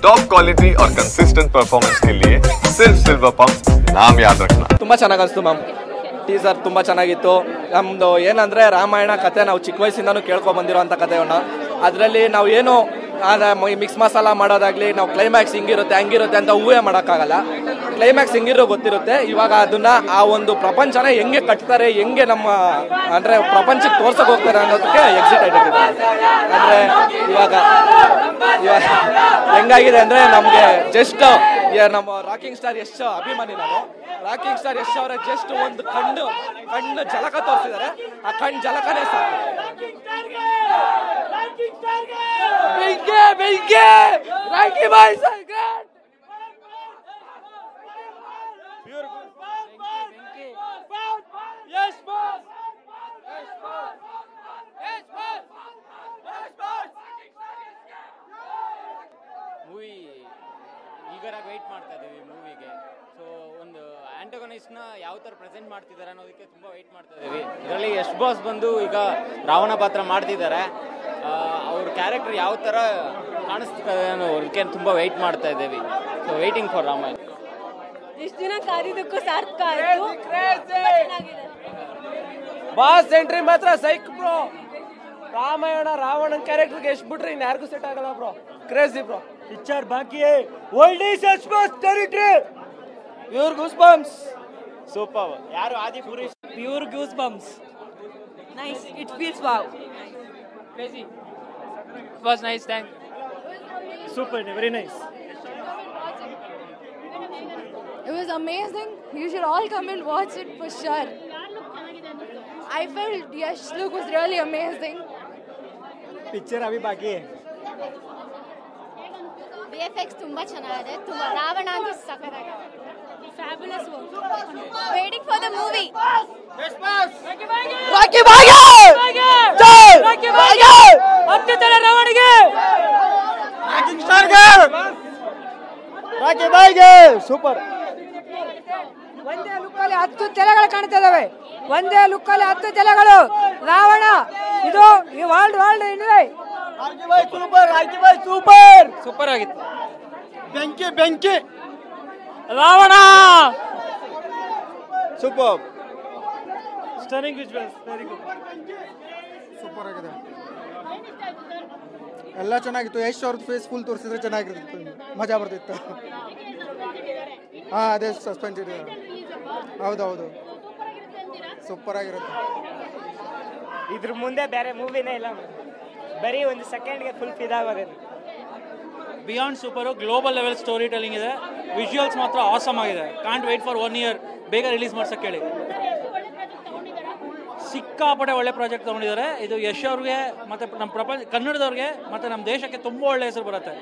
Top quality और consistent performance के लिए सिर्फ सिल्वर पंप नाम याद रखना। ತುಂಬಾ ಚೆನ್ನಾಗಿ ಅನಿಸ್ತು ಮ್ಯಾಮ್. ಟೀಸರ್ ತುಂಬಾ ಚೆನ್ನಾಗಿತ್ತು. ನಮ್ದು ಏನಂದ್ರೆ ರಾಮಾಯಣ ಕತೆ ನಾವು ಚಿಕ್ಕ ವಯಸ್ಸಿಂದನೂ ಕೇಳ್ಕೊಂಡ್ ಬಂದಿರೋಂಥ ಕಥೆಯನ್ನ ಅದರಲ್ಲಿ ನಾವು ಏನು ಮಿಕ್ಸ್ ಮಸಾಲ ಮಾಡೋದಾಗ್ಲಿ, ನಾವು ಕ್ಲೈಮ್ಯಾಕ್ಸ್ ಹಿಂಗಿರುತ್ತೆ ಹಂಗಿರುತ್ತೆ ಅಂತ ಊಹೆ ಮಾಡೋಕ್ಕಾಗಲ್ಲ. ಕ್ಲೈಮ್ಯಾಕ್ಸ್ ಹಿಂಗಿರೋ ಗೊತ್ತಿರುತ್ತೆ. ಇವಾಗ ಅದನ್ನ ಆ ಒಂದು ಪ್ರಪಂಚನ ಹೆಂಗೆ ಕಟ್ತಾರೆ, ಹೆಂಗೆ ನಮ್ಮ ಅಂದ್ರೆ ಪ್ರಪಂಚಕ್ಕೆ ತೋರ್ಸಕ್ ಹೋಗ್ತಾರೆ ಅನ್ನೋದಕ್ಕೆ ಎಕ್ಸೈಟೆಡ್ ಆಗಿದೆ. ಅಂದ್ರೆ ಇವಾಗ ಹೆಂಗಾಗಿದೆ ಅಂದ್ರೆ ನಮ್ಗೆ ಜಸ್ಟ್ ನಮ್ಮ ರಾಕಿಂಗ್ ಸ್ಟಾರ್ ಯಶ್ ಅಭಿಮಾನಿ. ನಾವು ರಾಕಿಂಗ್ ಸ್ಟಾರ್ ಯಶ್ ಅವರ ಜಸ್ಟ್ ಒಂದು ಕಣ್ಣು ಜಲಕ ತೋರಿಸಿದ್ದಾರೆ. ಆ ಕಣ್ಣು ಜಲಕನೇ ಸಾಕು. Rocky Bhai sir great. Yash boss movie ಈಗರಾಗಿ ವೆಯ್ಟ್ ಮಾಡ್ತಾ ಇದ್ದೀವಿ ಮೂವಿಗೆ. ಸೊ ಒಂದು ಆಂಟೋಗನಿಸ್ಟ್ನ ಯಾವ ಥರ ಪ್ರೆಸೆಂಟ್ ಮಾಡ್ತಿದ್ದಾರೆ ಅನ್ನೋದಕ್ಕೆ ತುಂಬ ವೆಯ್ಟ್ ಮಾಡ್ತಾ ಇದ್ದೀವಿ. ಇದರಲ್ಲಿ ಯಶ್ ಬಾಸ್ ಬಂದು ಈಗ ರಾವಣ ಪಾತ್ರ ಮಾಡ್ತಿದ್ದಾರೆ. ಅವ್ರ ಕ್ಯಾರೆಕ್ಟರ್ ಯಾವ ಥರ ಕಾಣಿಸ್ತದೆ ಅನ್ನೋದಕ್ಕೆ ತುಂಬ ವೆಯ್ಟ್ ಮಾಡ್ತಾ ಇದ್ದೀವಿ. So waiting for Ramayana. ಇಷ್ಟು ದಿನ ಕಾದಿದ್ದಕ್ಕೂ ಸಾರ್ಥಕ ಆಯಿತು. ಬಾಸ್ ಎಂಟ್ರಿ ಮಾತ್ರ ಸೈಕ್ ಬ್ರೋ. ರಾಮಾಯಣ ರಾವಣನ್ ಕ್ಯಾರೆಕ್ಟರ್ಗೆ ಎಷ್ಟು ಬಿಟ್ರೆ ಇನ್ನು ಯಾರಿಗೂ ಸೆಟ್ ಆಗಲ್ಲ ಬ್ರೋ. Crazy bro. ಪಿಕ್ಚರ್ ಬಾಕಿ old is Yash boss territory. Pure goosebumps. Super. ಯಾರು ಆದಿಪುರಿ? Pure goosebumps. Nice. It feels wow. Crazy. It was nice. Thank. Super. Very nice. It was amazing. You should all come and watch it for sure. I felt Yash look was really amazing. Picture Abhi ಬಾಕಿ. VFX ತುಂಬಾ ಚೆನ್ನಾಗಿದೆ. ತುಂಬಾ ರಾವಣ ಅಂತ ಸಖತ್ತಾಗಿದೆ. Fabulous work. Waiting for the movie. Yash boss. Rocky Bhai. ಜೈ Rocky Bhai. ಅತ್ಯುತ್ತಮ ರಾವಣಿಗೆ. Rocking star ಗೆ. ರಾಕಿ ಬಾಯ್ಗೆ. ಸೂಪರ್. ಒಂದೇ ಲುಕ್ಕಲ್ಲಿ 10 ತಲೆಗಳು ಕಾಣ್ತಾ ಇದಾವೆ. ಒಂದೇ ಲುಕ್ಕಲ್ಲಿ 10 ತಲೆಗಳು. ರಾವಣ ಇದು ಈ ವರ್ಲ್ಡ್ ಏನಿದೆ. Rocky Bhai super. Rocky Bhai super. Super ಆಗಿತ್ತು. ಬೆಂಕಿ Ravana super. Stunning visuals. Very good. Super ಆಗಿದೆ. ಎಲ್ಲ ಚೆನ್ನಾಗಿತ್ತು. ಯಶ್ ಅವ್ರದ್ದು ಫೇಸ್ ಫುಲ್ ತೋರಿಸಿದ್ರೆ ಚೆನ್ನಾಗಿರ್ತಿತ್ತು, ಮಜಾ ಬರ್ತಿತ್ತು. ಹಾಂ ಅದೇ ಸಸ್ಪೆನ್ಸ್ ಇದೆ. ಹೌದೌದು ಸೂಪರ್ ಆಗಿರುತ್ತೆ. ಇದ್ರ ಮುಂದೆ ಬೇರೆ ಮೂವಿನೇ ಇಲ್ಲ. ಬರೀ ಒಂದು ಸೆಕೆಂಡ್ಗೆ ಫುಲ್ ಫಿದಾಗೋದು. Beyond super. Global level storytelling ಇದೆ. ವಿಜುವಲ್ಸ್ ಮಾತ್ರ ಆಸಮ್ ಆಗಿದೆ. Can't wait for 1 year. ಬೇಗ ರಿಲೀಸ್ ಮಾಡ್ಸಕ್ಕೆ ಹೇಳಿ. ಸಿಕ್ಕಾಪಟ್ಟೆ ಒಳ್ಳೆ ಪ್ರಾಜೆಕ್ಟ್ ತೊಗೊಂಡಿದ್ದಾರೆ. ಇದು ಯಶ್ ಅವ್ರಿಗೆ ಮತ್ತು ನಮ್ಮ ಕನ್ನಡದವ್ರಿಗೆ ಮತ್ತು ನಮ್ಮ ದೇಶಕ್ಕೆ ತುಂಬ ಒಳ್ಳೆ ಹೆಸರು ಬರುತ್ತೆ.